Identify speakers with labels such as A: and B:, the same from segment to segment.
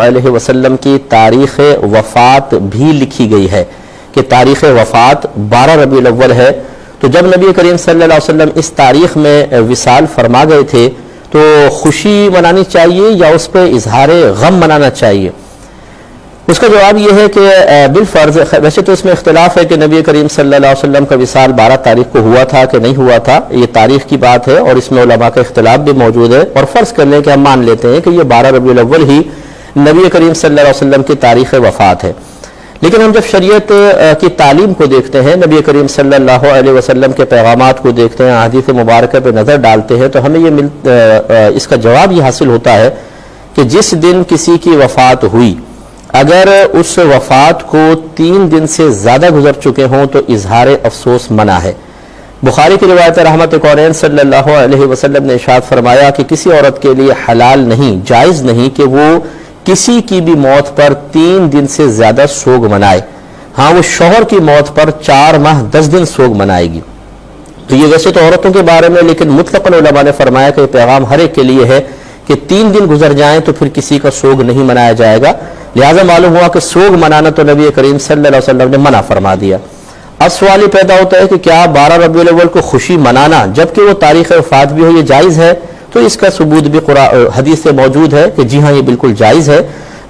A: علیہ وسلم کی تاریخ وفات بھی لکھی گئی ہے کہ تاریخ وفات 12 ربیع الاول ہے. تو جب نبی کریم صلی اللہ علیہ وسلم اس تاریخ میں وصال فرما گئے تھے تو خوشی منانی چاہیے یا اس پہ اظہار غم منانا چاہیے؟ اس کا جواب یہ ہے کہ بالفرض، ویسے تو اس میں اختلاف ہے کہ نبی کریم صلی اللہ علیہ وسلم کا وصال 12 تاریخ کو ہوا تھا کہ نہیں ہوا تھا، یہ تاریخ کی بات ہے اور اس میں علماء کا اختلاف بھی موجود ہے. اور فرض کر لیں کہ ہم مان لیتے ہیں کہ یہ 12 ربیع الاول ہی نبی کریم صلی اللہ علیہ وسلم کی تاریخ وفات ہے. لیکن ہم جب شریعت کی تعلیم کو دیکھتے ہیں، نبی کریم صلی اللہ علیہ وسلم کے پیغامات کو دیکھتے ہیں، احادیث مبارکہ پہ نظر ڈالتے ہیں، تو ہمیں اس کا جواب یہ حاصل ہوتا ہے کہ جس دن کسی کی وفات ہوئی، اگر اس وفات کو 3 دن سے زیادہ گزر چکے ہوں تو اظہار افسوس منع ہے. بخاری کی روایت رحمت کونین صلی اللہ علیہ وسلم نے ارشاد فرمایا کہ کسی عورت کے لیے حلال نہیں، جائز نہیں کہ وہ کسی کی بھی موت پر 3 دن سے زیادہ سوگ منائے. ہاں، وہ شوہر کی موت پر 4 ماہ 10 دن سوگ منائے گی. تو یہ ویسے تو عورتوں کے بارے میں، لیکن مطلقاً علماء نے فرمایا کہ یہ پیغام ہر ایک کے لیے ہے کہ 3 دن گزر جائیں تو پھر کسی کا سوگ نہیں منایا جائے گا. لہٰذا معلوم ہوا کہ سوگ منانا تو نبی کریم صلی اللہ علیہ وسلم نے منع فرما دیا. اب سوال یہ پیدا ہوتا ہے کہ کیا 12 ربیع الاول کو خوشی منانا جبکہ وہ تاریخ وفات بھی ہو، یہ جائز ہے؟ تو اس کا ثبوت بھی حدیث سے موجود ہے کہ جی ہاں، یہ بالکل جائز ہے.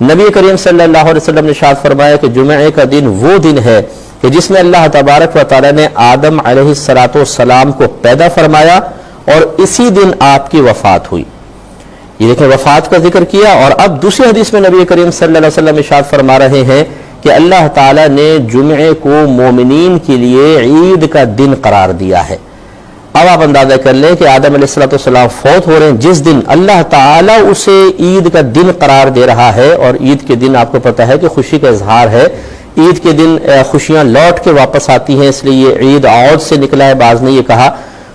A: نبی کریم صلی اللہ علیہ وسلم نے ارشاد فرمایا کہ جمعے کا دن وہ دن ہے کہ جس میں اللہ تبارک و تعالی نے آدم علیہ السلام کو پیدا فرمایا اور اسی دن آپ کی وفات ہوئی. یہ دیکھیں، وفات کا ذکر کیا. اور اب دوسری حدیث میں نبی کریم صلی اللہ علیہ وسلم ارشاد فرما رہے ہیں کہ اللہ تعالی نے جمعے کو مومنین کے لیے عید کا دن قرار دیا ہے. اب آپ اندازہ کر لیں کہ آدم علیہ السلام فوت ہو رہے ہیں، جس دن اللہ تعالیٰ اسے عید کا دن قرار دے رہا ہے. اور عید کے دن آپ کو پتہ ہے کہ خوشی کا اظہار ہے. عید کے دن خوشیاں لوٹ کے واپس آتی ہیں، اس لیے یہ عید عود سے نکلا ہے، بعض نے یہ کہا.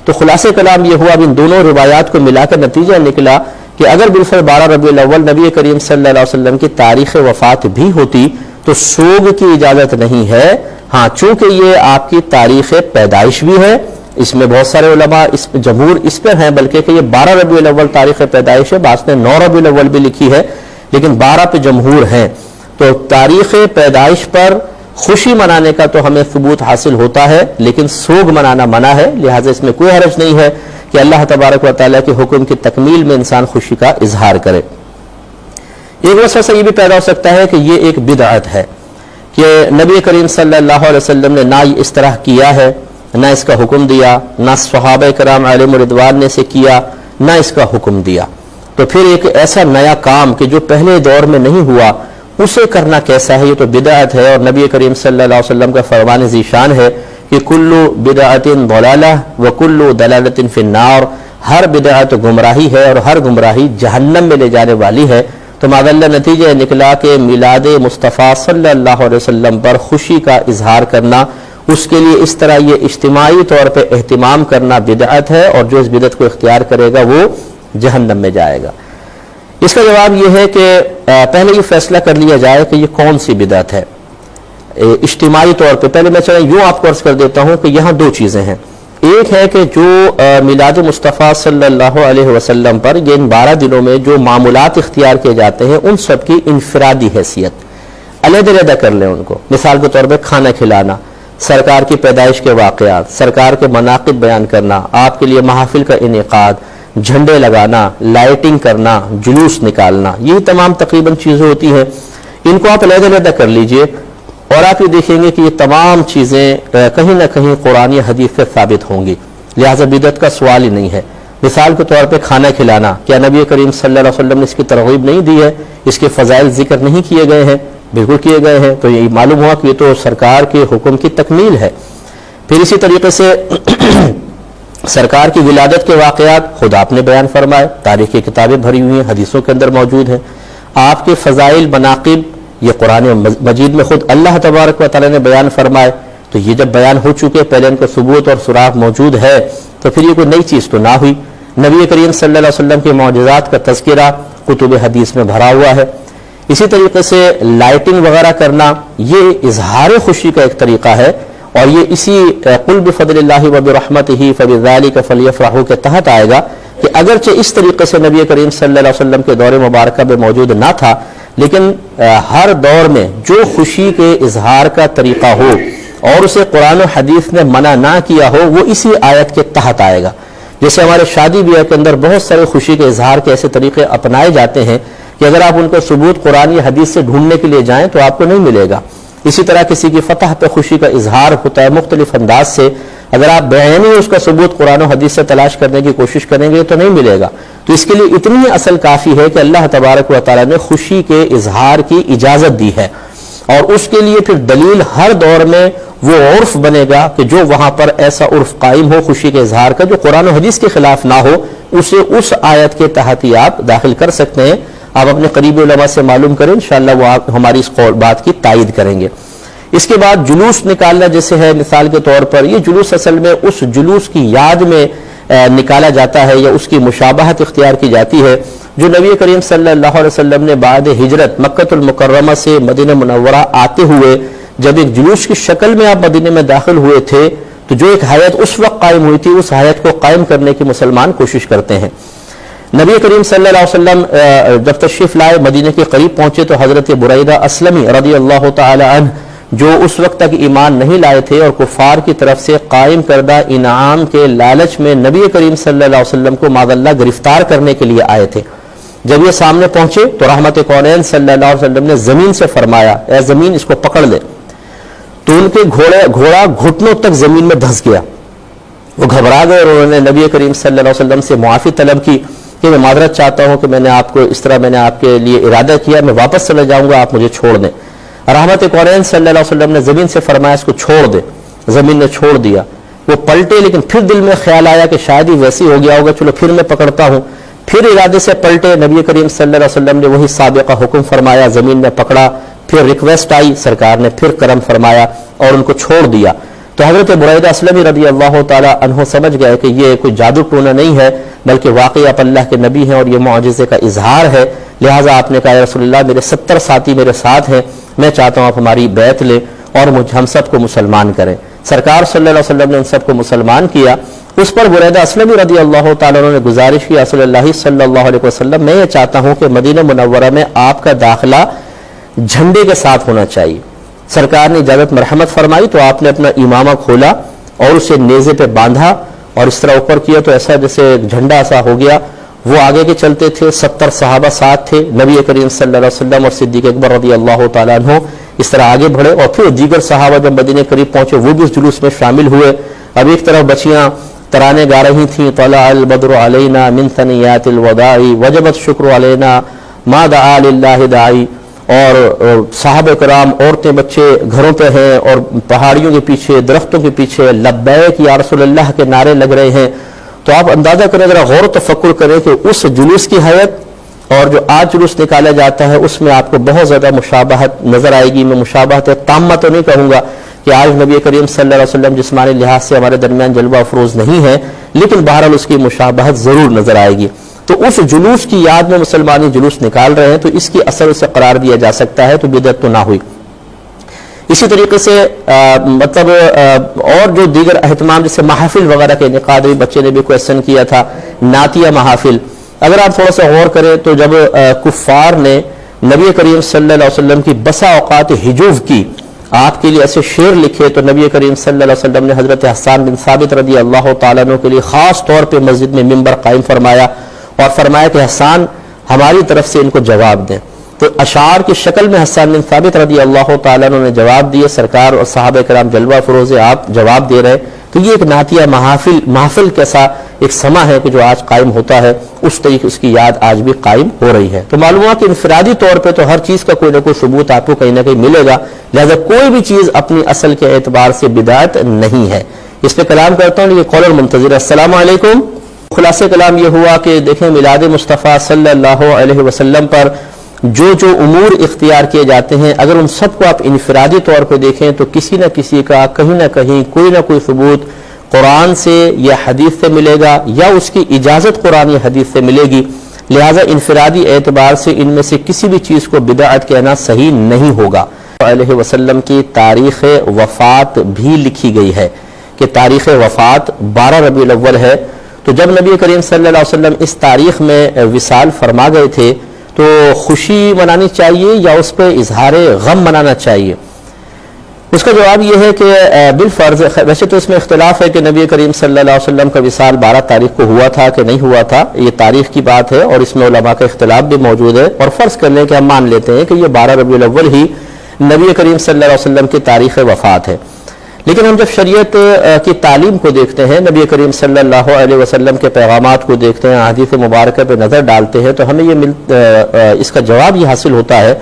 A: تو خلاصہ کلام یہ ہوا، اب ان دونوں روایات کو ملا کر نتیجہ نکلا کہ اگر بالفعل 12 ربیع الاول نبی کریم صلی اللہ علیہ وسلم کی تاریخ وفات بھی ہوتی تو سوگ کی اجازت نہیں ہے. ہاں، چونکہ یہ آپ کی تاریخ پیدائش بھی ہے، اس میں بہت سارے علماء جمہور اس پر ہیں بلکہ کہ یہ 12 ربیع الاول تاریخ پیدائش ہے، بعض نے 9 ربیع الاول بھی لکھی ہے، لیکن 12 پہ جمہور ہیں. تو تاریخ پیدائش پر خوشی منانے کا تو ہمیں ثبوت حاصل ہوتا ہے، لیکن سوگ منانا منع ہے. لہٰذا اس میں کوئی حرج نہیں ہے کہ اللہ تبارک و تعالیٰ کے حکم کی تکمیل میں انسان خوشی کا اظہار کرے. ایک وسوسہ یہ بھی پیدا ہو سکتا ہے کہ یہ ایک بدعت ہے کہ نبی کریم صلی اللہ علیہ وسلم نے نہ اس طرح کیا ہے، نہ اس کا حکم دیا، نہ صحابہ کرام علیہم رضوان نے سے کیا، نہ اس کا حکم دیا. تو پھر ایک ایسا نیا کام کہ جو پہلے دور میں نہیں ہوا اسے کرنا کیسا ہے؟ یہ تو بدعت ہے. اور نبی کریم صلی اللہ علیہ وسلم کا فرمان ذیشان ہے کہ کل بدعت ضلالہ وکل ضلالۃ فی النار، ہر بدعت گمراہی ہے اور ہر گمراہی جہنم میں لے جانے والی ہے. تو معذاللہ نتیجہ نکلا کہ میلاد مصطفیٰ صلی اللہ علیہ وسلم پر خوشی کا اظہار کرنا، اس کے لیے اس طرح یہ اجتماعی طور پہ اہتمام کرنا بدعت ہے، اور جو اس بدعت کو اختیار کرے گا وہ جہنم میں جائے گا. اس کا جواب یہ ہے کہ پہلے یہ فیصلہ کر لیا جائے کہ یہ کون سی بدعت ہے اجتماعی طور پہ. پہلے میں یوں آپ کو عرض کر دیتا ہوں کہ یہاں 2 چیزیں ہیں. ایک ہے کہ جو میلاد مصطفیٰ صلی اللہ علیہ وسلم پر یہ ان 12 دنوں میں جو معمولات اختیار کیے جاتے ہیں ان سب کی انفرادی حیثیت علیحدہ کر لیں ان کو. مثال کے طور پہ کھانا کھلانا، سرکار کی پیدائش کے واقعات، سرکار کے مناقب بیان کرنا، آپ کے لیے محافل کا انعقاد، جھنڈے لگانا، لائٹنگ کرنا، جلوس نکالنا، یہ تمام تقریباً چیزیں ہوتی ہیں. ان کو آپ علیحدہ کر لیجئے اور آپ یہ دیکھیں گے کہ یہ تمام چیزیں کہیں نہ کہیں قرآن یا حدیث سے ثابت ہوں گی. لہٰذا بدعت کا سوال ہی نہیں ہے. مثال کے طور پہ کھانا کھلانا، کیا نبی کریم صلی اللہ علیہ وسلم نے اس کی ترغیب نہیں دی ہے؟ اس کے فضائل ذکر نہیں کیے گئے ہیں؟ بالکل کیے گئے ہیں. تو یہ معلوم ہوا کہ یہ تو سرکار کے حکم کی تکمیل ہے. پھر اسی طریقے سے سرکار کی ولادت کے واقعات خود آپ نے بیان فرمائے، تاریخ کی کتابیں بھری ہوئی ہیں، حدیثوں کے اندر موجود ہیں. آپ کے فضائل مناقب یہ قرآن مجید میں خود اللہ تبارک و تعالی نے بیان فرمائے. تو یہ جب بیان ہو چکے، پہلے ان کا ثبوت اور سراغ موجود ہے، تو پھر یہ کوئی نئی چیز تو نہ ہوئی. نبی کریم صلی اللہ علیہ وسلم کے معجزات کا تذکرہ کتب حدیث میں بھرا ہوا ہے. اسی طریقے سے لائٹنگ وغیرہ کرنا یہ اظہار خوشی کا ایک طریقہ ہے، اور یہ اسی قل بفضل اللہ وبرحمتہ فبذلک فلیفرحوا کے تحت آئے گا کہ اگرچہ اس طریقے سے نبی کریم صلی اللہ علیہ وسلم کے دور مبارکہ میں موجود نہ تھا، لیکن ہر دور میں جو خوشی کے اظہار کا طریقہ ہو اور اسے قرآن و حدیث نے منع نہ کیا ہو وہ اسی آیت کے تحت آئے گا. جیسے ہمارے شادی بیاہ کے اندر بہت سارے خوشی کے اظہار کے ایسے طریقے اپنائے جاتے ہیں کہ اگر آپ ان کا ثبوت قرآن یا حدیث سے ڈھونڈنے کے لیے جائیں تو آپ کو نہیں ملے گا. اسی طرح کسی کی فتح پہ خوشی کا اظہار ہوتا ہے مختلف انداز سے، اگر آپ بعینی اس کا ثبوت قرآن و حدیث سے تلاش کرنے کی کوشش کریں گے تو نہیں ملے گا. تو اس کے لیے اتنی اصل کافی ہے کہ اللہ تبارک و تعالیٰ نے خوشی کے اظہار کی اجازت دی ہے، اور اس کے لیے پھر دلیل ہر دور میں وہ عرف بنے گا کہ جو وہاں پر ایسا عرف قائم ہو خوشی کے اظہار کا جو قرآن و حدیث کے خلاف نہ ہو، اسے اس آیت کے تحت ہی آپ داخل کر سکتے ہیں. آپ اپنے قریبی علماء سے معلوم کریں، انشاءاللہ وہ ہماری اس بات کی تائید کریں گے. اس کے بعد جلوس نکالنا جیسے ہے، مثال کے طور پر یہ جلوس اصل میں اس جلوس کی یاد میں نکالا جاتا ہے یا اس کی مشابہت اختیار کی جاتی ہے جو نبی کریم صلی اللہ علیہ وسلم نے بعد ہجرت مکہ المکرمہ سے مدینہ منورہ آتے ہوئے جب ایک جلوس کی شکل میں آپ مدینہ میں داخل ہوئے تھے تو جو ایک حیات اس وقت قائم ہوئی تھی، اس حیات کو قائم کرنے کی مسلمان کوشش کرتے ہیں. نبی کریم صلی اللہ علیہ وسلم جب تشریف لائے مدینہ کے قریب پہنچے تو حضرت بریدہ اسلمی رضی اللہ تعالی عنہ جو اس وقت تک ایمان نہیں لائے تھے اور کفار کی طرف سے قائم کردہ انعام کے لالچ میں نبی کریم صلی اللہ علیہ وسلم کو معاذ اللہ گرفتار کرنے کے لیے آئے تھے. جب یہ سامنے پہنچے تو رحمت کونین صلی اللہ علیہ وسلم نے زمین سے فرمایا، اے زمین اس کو پکڑ لے. تو ان کے گھوڑا گھٹنوں تک زمین میں دھس گیا. وہ گھبرا گئے اور انہوں نے نبی کریم صلی اللہ علیہ وسلم سے معافی طلب کی کہ میں معذرت چاہتا ہوں کہ میں نے آپ کو اس طرح میں نے آپ کے لیے ارادہ کیا، میں واپس چلا جاؤں گا، آپ مجھے چھوڑ دیں. رحمت کونین صلی اللہ علیہ وسلم نے زمین سے فرمایا اس کو چھوڑ دے. زمین نے چھوڑ دیا. وہ پلٹے لیکن پھر دل میں خیال آیا کہ شاید ہی ویسی ہو گیا ہوگا، چلو پھر میں پکڑتا ہوں. پھر ارادے سے پلٹے، نبی کریم صلی اللہ علیہ وسلم نے وہی سابقہ حکم فرمایا، زمین میں پکڑا. پھر ریکویسٹ آئی، سرکار نے پھر کرم فرمایا اور ان کو چھوڑ دیا. تو حضرت بریدہ اسلمی رضی اللہ تعالی عنہ سمجھ گئے کہ یہ کوئی جادو ٹونا نہیں ہے بلکہ واقعی آپ اللہ کے نبی ہیں اور یہ معجزے کا اظہار ہے. لہٰذا آپ نے کہا یا رسول اللہ میرے 70 ساتھی میرے ساتھ ہیں، میں چاہتا ہوں آپ ہماری بیعت لیں اور ہم سب کو مسلمان کریں. سرکار صلی اللہ علیہ وسلم نے ان سب کو مسلمان کیا. اس پر بریدہ اسلمی رضی اللہ تعالیٰ عنہ نے گزارش کی، رسول اللہ صلی اللہ علیہ وسلم میں یہ چاہتا ہوں کہ مدینہ منورہ میں آپ کا داخلہ جھنڈے کے ساتھ ہونا چاہیے. سرکار نے اجازت مرحمت فرمائی تو آپ نے اپنا امامہ کھولا اور اسے نیزے پہ باندھا اور اس طرح اوپر کیا تو ایسا جیسے ایک جھنڈا ایسا ہو گیا. وہ آگے کے چلتے تھے، 70 صحابہ ساتھ تھے، نبی کریم صلی اللہ علیہ وسلم اور صدیق اکبر رضی اللہ تعالیٰ عنہ اس طرح آگے بڑھے اور پھر دیگر صحابہ جب مدینہ قریب پہنچے وہ بھی اس جلوس میں شامل ہوئے. اب ایک طرف بچیاں ترانے گا رہی تھیں، طلع البدر علینا من ثنیات الوداع وجبت شکر علینا ما دعا للہ داعی. اور صحابہ کرام عورتیں بچے گھروں پہ ہیں اور پہاڑیوں کے پیچھے درختوں کے پیچھے لبیک یا رسول اللہ کے نعرے لگ رہے ہیں. تو آپ اندازہ کریں، ذرا غور و تفکر کریں کہ اس جلوس کی حیت اور جو آج جلوس نکالا جاتا ہے اس میں آپ کو بہت زیادہ مشابہت نظر آئے گی. میں مشابہت تامہ تو نہیں کہوں گا کہ آج نبی کریم صلی اللہ علیہ وسلم جسمانی لحاظ سے ہمارے درمیان جلوہ افروز نہیں ہے، لیکن بہرحال اس کی مشابہت ضرور نظر آئے گی. تو اس جلوس کی یاد میں مسلمانی جلوس نکال رہے ہیں تو اس کی اثر اسے قرار دیا جا سکتا ہے تو بدعت تو نہ ہوئی. اسی طریقے سے اور جو دیگر اہتمام جیسے محافل وغیرہ کے انعقاد، بچے نے بھی کویسچن کیا تھا، نعتیہ محافل. اگر آپ تھوڑا سا غور کریں تو جب کفار نے نبی کریم صلی اللہ علیہ وسلم کی بسا اوقات ہجوف کی، آپ کے لیے ایسے شعر لکھے تو نبی کریم صلی اللہ علیہ وسلم نے حضرت حسان بن ثابت رضی اللہ تعالیٰ عنہ کے لیے خاص طور پہ مسجد میں ممبر قائم فرمایا اور فرمایا کہ حسان ہماری طرف سے ان کو جواب دیں. تو اشعار کی شکل میں حسان بن ثابت رضی اللہ تعالیٰ عنہ نے جواب دیے. سرکار اور صحابہ کرام جلوہ فروز آپ جواب دے رہے. تو یہ ایک نعتیہ محفل کیسا ایک سما ہے کہ جو آج قائم ہوتا ہے، اس طریقے اس کی یاد آج بھی قائم ہو رہی ہے. تو معلوم ہوا کہ انفرادی طور پہ تو ہر چیز کا کوئی نہ کوئی ثبوت آپ کو کہیں نہ کہیں ملے گا، لہذا کوئی بھی چیز اپنی اصل کے اعتبار سے بدعت نہیں ہے. اس پہ کلام کرتا ہوں. یہ کالر منتظر ہے. السلام علیکم. خلاصہ کلام یہ ہوا کہ دیکھیں میلاد مصطفیٰ صلی اللہ علیہ وسلم پر جو امور اختیار کیے جاتے ہیں اگر ان سب کو آپ انفرادی طور پہ دیکھیں تو کسی نہ کسی کا کہیں نہ کہیں کوئی نہ کوئی ثبوت قرآن سے یا حدیث سے ملے گا یا اس کی اجازت قرآن یا حدیث سے ملے گی. لہذا انفرادی اعتبار سے ان میں سے کسی بھی چیز کو بدعت کہنا صحیح نہیں ہوگا. علیہ وسلم کی تاریخ وفات بھی لکھی گئی ہے کہ تاریخ وفات 12 ربیع الاول ہے. تو جب نبی کریم صلی اللہ علیہ وسلم اس تاریخ میں وصال فرما گئے تھے تو خوشی منانی چاہیے یا اس پہ اظہار غم منانا چاہیے؟ اس کا جواب یہ ہے کہ بالفرض، ویسے تو اس میں اختلاف ہے کہ نبی کریم صلی اللہ علیہ وسلم کا وصال 12 تاریخ کو ہوا تھا کہ نہیں ہوا تھا، یہ تاریخ کی بات ہے اور اس میں علماء کا اختلاف بھی موجود ہے، اور فرض کر لیں کہ ہم مان لیتے ہیں کہ یہ 12 ربیع الاول ہی نبی کریم صلی اللہ علیہ وسلم کی تاریخ وفات ہے۔ لیکن ہم جب شریعت کی تعلیم کو دیکھتے ہیں، نبی کریم صلی اللہ علیہ وسلم کے پیغامات کو دیکھتے ہیں، احادیث مبارکہ پہ نظر ڈالتے ہیں، تو ہمیں اس کا جواب یہ حاصل ہوتا ہے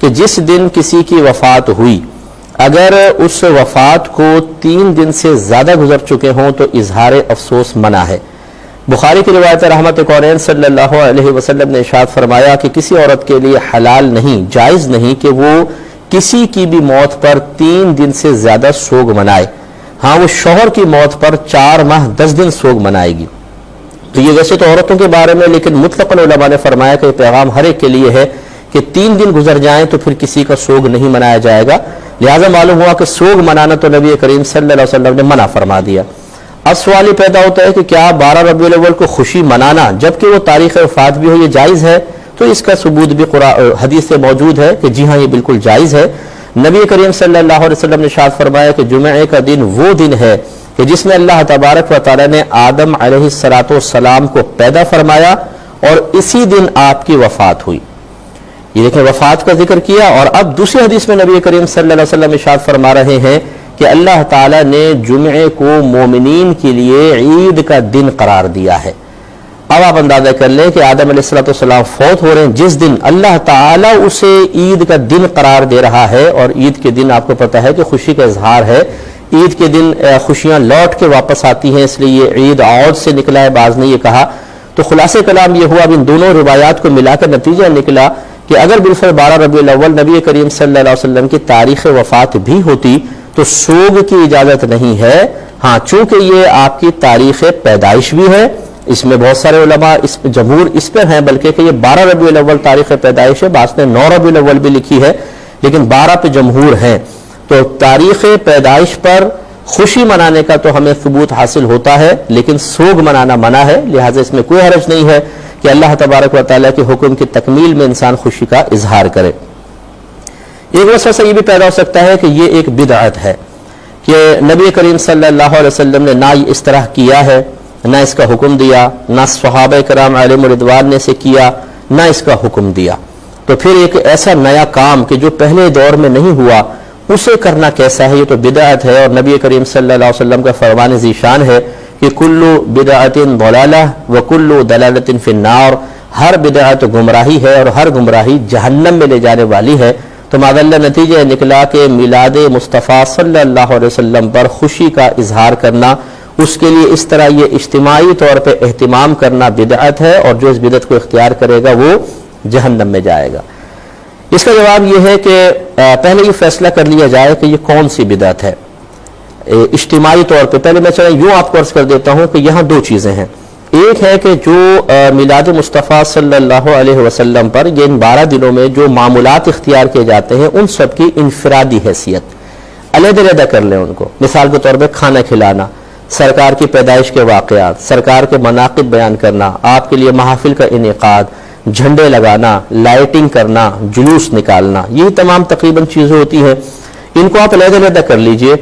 A: کہ جس دن کسی کی وفات ہوئی، اگر اس وفات کو 3 دن سے زیادہ گزر چکے ہوں تو اظہار افسوس منع ہے۔ بخاری کی روایت رحمت کونین صلی اللہ علیہ وسلم نے ارشاد فرمایا کہ کسی عورت کے لیے حلال نہیں، جائز نہیں کہ وہ کسی کی بھی موت پر 3 دن سے زیادہ سوگ منائے۔ ہاں، وہ شوہر کی موت پر 4 ماہ 10 دن سوگ منائے گی۔ تو یہ ویسے تو عورتوں کے بارے میں، لیکن مطلقاً علماء نے فرمایا کہ یہ پیغام ہر ایک کے لیے ہے کہ 3 دن گزر جائیں تو پھر کسی کا سوگ نہیں منایا جائے گا۔ لہٰذا معلوم ہوا کہ سوگ منانا تو نبی کریم صلی اللہ علیہ وسلم نے منع فرما دیا۔ اب سوال یہ پیدا ہوتا ہے کہ کیا 12 ربیع الاول کو خوشی منانا جبکہ وہ تاریخ وفات بھی ہو، یہ جائز ہے؟ تو اس کا ثبوت بھی حدیث سے موجود ہے کہ جی ہاں، یہ بالکل جائز ہے۔ نبی کریم صلی اللہ علیہ وسلم نے ارشاد فرمایا کہ جمعے کا دن وہ دن ہے کہ جس میں اللہ تبارک و تعالی نے آدم علیہ السلام کو پیدا فرمایا اور اسی دن آپ کی وفات ہوئی۔ یہ دیکھیں، وفات کا ذکر کیا، اور اب دوسری حدیث میں نبی کریم صلی اللہ علیہ وسلم ارشاد فرما رہے ہیں کہ اللہ تعالیٰ نے جمعے کو مومنین کے لیے عید کا دن قرار دیا ہے۔ اب آپ اندازہ کر لیں کہ آدم علیہ السلام فوت ہو رہے ہیں، جس دن اللہ تعالیٰ اسے عید کا دن قرار دے رہا ہے، اور عید کے دن آپ کو پتہ ہے کہ خوشی کا اظہار ہے، عید کے دن خوشیاں لوٹ کے واپس آتی ہیں، اس لیے یہ عید عود سے نکلا ہے، بعض نے یہ کہا۔ تو خلاصہ کلام یہ ہوا، اب ان دونوں روایات کو ملا کر نتیجہ نکلا کہ اگر بالفعل 12 ربیع الاول نبی کریم صلی اللہ علیہ وسلم کی تاریخ وفات بھی ہوتی تو سوگ کی اجازت نہیں ہے۔ ہاں، چونکہ یہ آپ کی تاریخ پیدائش بھی ہے، اس میں بہت سارے علماء جمہور اس پر ہیں بلکہ کہ یہ 12 ربیع الاول تاریخ پیدائش ہے، بعض نے 9 ربیع الاول بھی لکھی ہے، لیکن 12 پہ جمہور ہیں۔ تو تاریخ پیدائش پر خوشی منانے کا تو ہمیں ثبوت حاصل ہوتا ہے، لیکن سوگ منانا منع ہے، لہٰذا اس میں کوئی حرج نہیں ہے کہ اللہ تبارک و تعالیٰ کے حکم کی تکمیل میں انسان خوشی کا اظہار کرے۔ ایک وسوسہ یہ بھی پیدا ہو سکتا ہے کہ یہ ایک بدعت ہے کہ نبی کریم صلی اللہ علیہ وسلم نے نہ اس طرح کیا ہے، نہ اس کا حکم دیا، نہ صحابہ کرام علیہم رضوان نے اسے کیا، نہ اس کا حکم دیا، تو پھر ایک ایسا نیا کام کہ جو پہلے دور میں نہیں ہوا اسے کرنا کیسا ہے؟ یہ تو بدعت ہے، اور نبی کریم صلی اللہ علیہ وسلم کا فرمان ذیشان ہے کہ کلو بدعت ضلالہ وکل ضلالۃ فی النار، ہر بدعت گمراہی ہے اور ہر گمراہی جہنم میں لے جانے والی ہے۔ تو معذاللہ نتیجہ نکلا کہ میلاد مصطفیٰ صلی اللہ علیہ وسلم پر خوشی کا اظہار کرنا، اس کے لیے اس طرح یہ اجتماعی طور پہ اہتمام کرنا بدعت ہے، اور جو اس بدعت کو اختیار کرے گا وہ جہنم میں جائے گا۔ اس کا جواب یہ ہے کہ پہلے یہ فیصلہ کر لیا جائے کہ یہ کون سی بدعت ہے اجتماعی طور پہ۔ پہلے میں یوں آپ کو عرض کر دیتا ہوں کہ یہاں 2 چیزیں ہیں۔ ایک ہے کہ جو میلاد مصطفیٰ صلی اللہ علیہ وسلم پر یہ ان 12 دنوں میں جو معمولات اختیار کیے جاتے ہیں ان سب کی انفرادی حیثیت علیحدہ کر لیں ان کو۔ مثال کے طور پہ کھانا کھلانا، سرکار کی پیدائش کے واقعات، سرکار کے مناقب بیان کرنا، آپ کے لیے محافل کا انعقاد، جھنڈے لگانا، لائٹنگ کرنا، جلوس نکالنا، یہ تمام تقریباً چیزیں ہوتی ہیں، ان کو آپ علیحدہ کر لیجئے،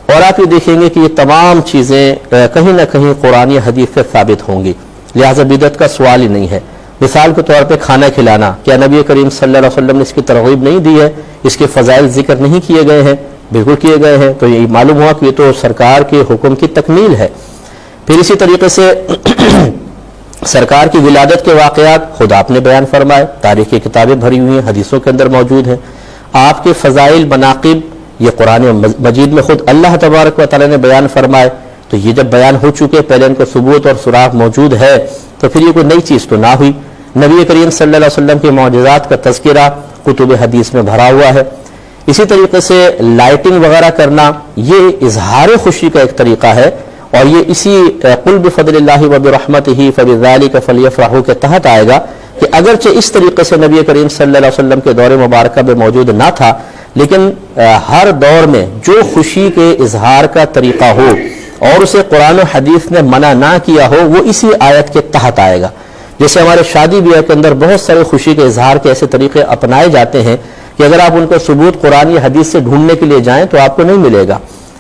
A: اور آپ یہ دیکھیں گے کہ یہ تمام چیزیں کہیں نہ کہیں قرآن یا حدیث سے ثابت ہوں گی، لہٰذا بدعت کا سوال ہی نہیں ہے۔ مثال کے طور پہ کھانا کھلانا، کیا نبی کریم صلی اللہ علیہ وسلم نے اس کی ترغیب نہیں دی ہے؟ اس کے فضائل ذکر نہیں کیے گئے ہیں؟ بالکل کیے گئے ہیں۔ تو یہ معلوم ہوا کہ یہ تو سرکار کے حکم کی تکمیل ہے۔ پھر اسی طریقے سے سرکار کی ولادت کے واقعات خود آپ نے بیان فرمائے، تاریخ کی کتابیں بھری ہوئی ہیں، حدیثوں کے اندر موجود ہیں۔ آپ کے فضائل مناقب یہ قرآن مجید میں خود اللہ تبارک و تعالی نے بیان فرمائے، تو یہ جب بیان ہو چکے، پہلے ان کو ثبوت اور سراغ موجود ہے، تو پھر یہ کوئی نئی چیز تو نہ ہوئی۔ نبی کریم صلی اللہ علیہ وسلم کے معجزات کا تذکرہ کتب حدیث میں بھرا ہوا ہے۔ اسی طریقے سے لائٹنگ وغیرہ کرنا یہ اظہار خوشی کا ایک طریقہ ہے، اور یہ اسی قل بفضل اللہ وبرحمتہ فبذلک فلیفرحوا کے تحت آئے گا کہ اگرچہ اس طریقے سے نبی کریم صلی اللہ علیہ وسلم کے دور مبارکہ میں موجود نہ تھا، لیکن ہر دور میں جو خوشی کے اظہار کا طریقہ ہو اور اسے قرآن و حدیث نے منع نہ کیا ہو وہ اسی آیت کے تحت آئے گا۔ جیسے ہمارے شادی بیاہ کے اندر بہت سارے خوشی کے اظہار کے ایسے طریقے اپنائے جاتے ہیں کہ اگر آپ ان کا ثبوت قرآن یا حدیث سے ڈھونڈنے کے لیے جائیں تو آپ کو نہیں ملے گا.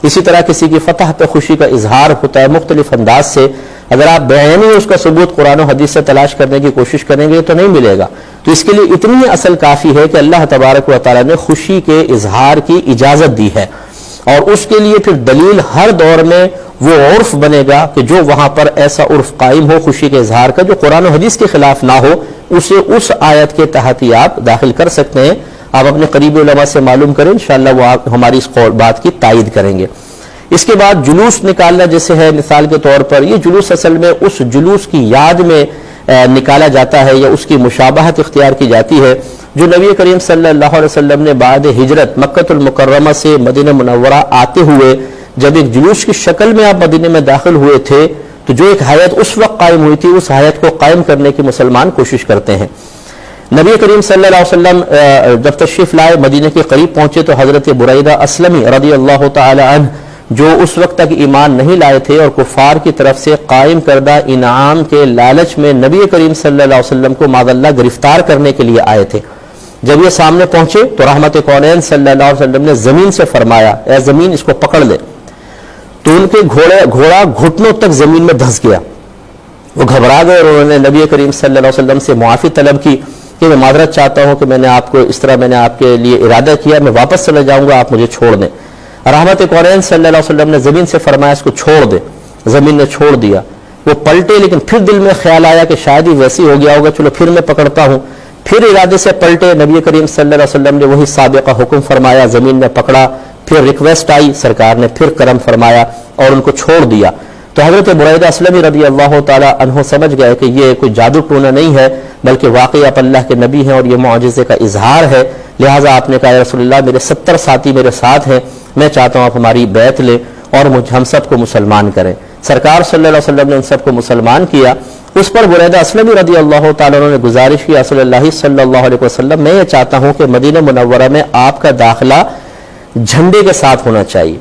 A: اسی طرح کسی کی فتح پہ خوشی کا اظہار ہوتا ہے مختلف انداز سے، اگر آپ بعینی اس کا ثبوت قرآن و حدیث سے تلاش کرنے کی کوشش کریں گے تو نہیں ملے گا. تو اس کے لیے اتنی اصل کافی ہے کہ اللہ تبارک و تعالیٰ نے خوشی کے اظہار کی اجازت دی ہے، اور اس کے لیے پھر دلیل ہر دور میں وہ عرف بنے گا کہ جو وہاں پر ایسا عرف قائم ہو خوشی کے اظہار کا جو قرآن و حدیث کے خلاف نہ ہو، اسے اس آیت کے تحت ہی آپ داخل کر سکتے ہیں. آپ اپنے قریبی علماء سے معلوم کریں، انشاءاللہ وہ ہماری اس بات کی تائید کریں گے. اس کے بعد جلوس نکالنا جیسے ہے، مثال کے طور پر یہ جلوس اصل میں اس جلوس کی یاد میں نکالا جاتا ہے یا اس کی مشابہت اختیار کی جاتی ہے جو نبی کریم صلی اللہ علیہ وسلم نے بعد ہجرت مکہ المکرمہ سے مدینہ منورہ آتے ہوئے جب ایک جلوس کی شکل میں آپ مدینہ میں داخل ہوئے تھے تو جو ایک حیات اس وقت قائم ہوئی تھی، اس حیات کو قائم کرنے کی مسلمان کوشش کرتے ہیں. نبی کریم صلی اللہ علیہ وسلم جب تشریف لائے مدینہ کے قریب پہنچے تو حضرت بریدہ اسلمی رضی اللہ تعالی عنہ جو اس وقت تک ایمان نہیں لائے تھے اور کفار کی طرف سے قائم کردہ انعام کے لالچ میں نبی کریم صلی اللہ علیہ وسلم کو معاذ اللہ گرفتار کرنے کے لیے آئے تھے. جب یہ سامنے پہنچے تو رحمت کونین صلی اللہ علیہ وسلم نے زمین سے فرمایا، اے زمین اس کو پکڑ لے. تو ان کے گھوڑا گھٹنوں تک زمین میں دھس گیا. وہ گھبرا گئے اور انہوں نے نبی کریم صلی اللہ علیہ وسلم سے معافی طلب کی کہ میں معذرت چاہتا ہوں کہ میں نے آپ کو اس طرح میں نے آپ کے لیے ارادہ کیا، میں واپس چلا جاؤں گا، آپ مجھے چھوڑ دیں. رحمت کونین صلی اللہ علیہ وسلم نے زمین سے فرمایا اس کو چھوڑ دے. زمین نے چھوڑ دیا. وہ پلٹے لیکن پھر دل میں خیال آیا کہ شاید ہی ویسی ہو گیا ہوگا، چلو پھر میں پکڑتا ہوں. پھر ارادے سے پلٹے، نبی کریم صلی اللہ علیہ وسلم نے وہی سابقہ حکم فرمایا، زمین میں پکڑا. پھر ریکویسٹ آئی، سرکار نے پھر کرم فرمایا اور ان کو چھوڑ دیا. تو حضرت بریدہ اسلمی رضی اللہ تعالی عنہ سمجھ گئے کہ یہ کوئی جادو ٹونا نہیں ہے بلکہ واقعی آپ اللہ کے نبی ہیں اور یہ معجزے کا اظہار ہے. لہٰذا آپ نے کہا، یا رسول اللہ میرے 70 ساتھی میرے ساتھ ہیں، میں چاہتا ہوں آپ ہماری بیعت لیں اور ہم سب کو مسلمان کریں. سرکار صلی اللہ علیہ وسلم نے ان سب کو مسلمان کیا. اس پر بریدہ اسلمی رضی اللہ تعالیٰ عنہ نے گزارش کی، رسول اللہ صلی اللہ علیہ وسلم میں یہ چاہتا ہوں کہ مدینہ منورہ میں آپ کا داخلہ جھنڈے کے ساتھ ہونا چاہیے.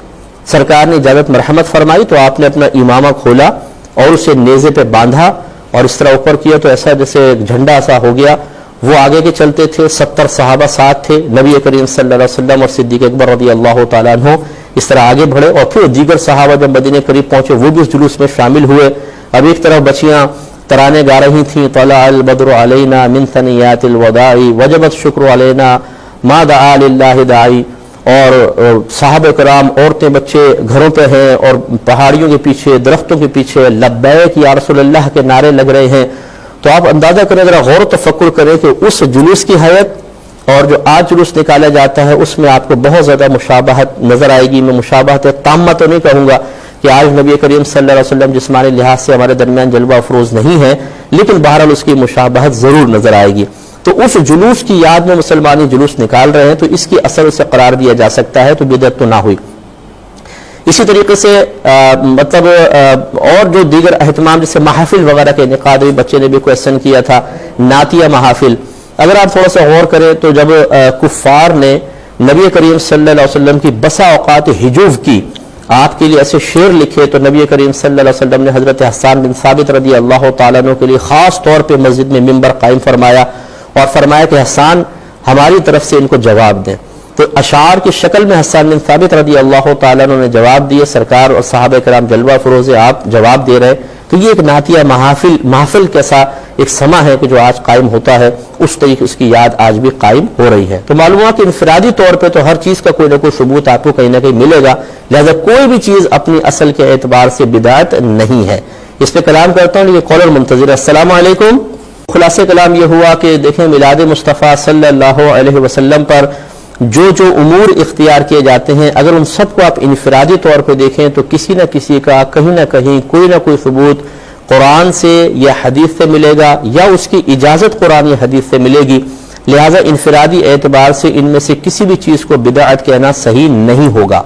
A: سرکار نے اجازت مرحمت فرمائی تو آپ نے اپنا امامہ کھولا اور اسے نیزے پہ باندھا اور اس طرح اوپر کیا تو ایسا جیسے ایک جھنڈا ایسا ہو گیا. وہ آگے کے چلتے تھے، 70 صحابہ ساتھ تھے، نبی کریم صلی اللہ علیہ وسلم اور صدیق اکبر رضی اللہ تعالیٰ عنہ اس طرح آگے بڑھے اور پھر دیگر صحابہ جب مدینے قریب پہنچے وہ بھی اس جلوس میں شامل ہوئے. اب ایک طرف بچیاں ترانے گا رہی تھیں، طلع البدر علینا من ثنیات الوداع وجب الشکر علینا ما دعا للہ داعی. اور صحابہ کرام عورتیں بچے گھروں پہ ہیں اور پہاڑیوں کے پیچھے درختوں کے پیچھے لبیک یا رسول اللہ کے نعرے لگ رہے ہیں. تو آپ اندازہ کریں، ذرا غور و تفکر کریں کہ اس جلوس کی حیت اور جو آج جلوس نکالا جاتا ہے اس میں آپ کو بہت زیادہ مشابہت نظر آئے گی. میں مشابہت تامہ تو نہیں کہوں گا کہ آج نبی کریم صلی اللہ علیہ وسلم جسمانی لحاظ سے ہمارے درمیان جلوہ افروز نہیں ہے، لیکن بہرحال اس کی مشابہت ضرور نظر آئے گی. تو اس جلوس کی یاد میں مسلمانی جلوس نکال رہے ہیں تو اس کی اثر اسے قرار دیا جا سکتا ہے، تو بدعت تو نہ ہوئی. اسی طریقے سے اور جو دیگر اہتمام جیسے محافل وغیرہ کے انعقاد، بچے نے بھی کویسچن کیا تھا، نعتیہ محافل. اگر آپ تھوڑا سا غور کریں تو جب کفار نے نبی کریم صلی اللہ علیہ وسلم کی بسا اوقات ہجوف کی، آپ کے لیے ایسے شعر لکھے، تو نبی کریم صلی اللہ علیہ وسلم نے حضرت حسان بن ثابت رضی اللہ تعالیٰ عنہ کے لیے خاص طور پہ مسجد میں ممبر قائم فرمایا اور فرمایا کہ حسان ہماری طرف سے ان کو جواب دیں. تو اشعار کی شکل میں حسان بن ثابت رضی اللہ تعالیٰ عنہ نے جواب دیے. سرکار اور صحابہ کرام جلوہ فروز آپ جواب دے رہے. تو یہ ایک نعتیہ محفل کیسا ایک سما ہے کہ جو آج قائم ہوتا ہے، اس طریقے اس کی یاد آج بھی قائم ہو رہی ہے. تو معلوم ہوا کہ انفرادی طور پہ تو ہر چیز کا کوئی نہ کوئی ثبوت آپ کو کہیں نہ کہیں ملے گا، لہذا کوئی بھی چیز اپنی اصل کے اعتبار سے بدعت نہیں ہے. اس پہ کلام کرتا ہوں، یہ قول المنتظر. السلام علیکم. خلاصہ کلام یہ ہوا کہ دیکھیں میلاد مصطفیٰ صلی اللہ علیہ وسلم پر جو امور اختیار کیے جاتے ہیں، اگر ان سب کو آپ انفرادی طور پہ دیکھیں تو کسی نہ کسی کا کہیں نہ کہیں کوئی نہ کوئی ثبوت قرآن سے یا حدیث سے ملے گا یا اس کی اجازت قرآن یا حدیث سے ملے گی. لہٰذا انفرادی اعتبار سے ان میں سے کسی بھی چیز کو بدعت کہنا صحیح نہیں ہوگا.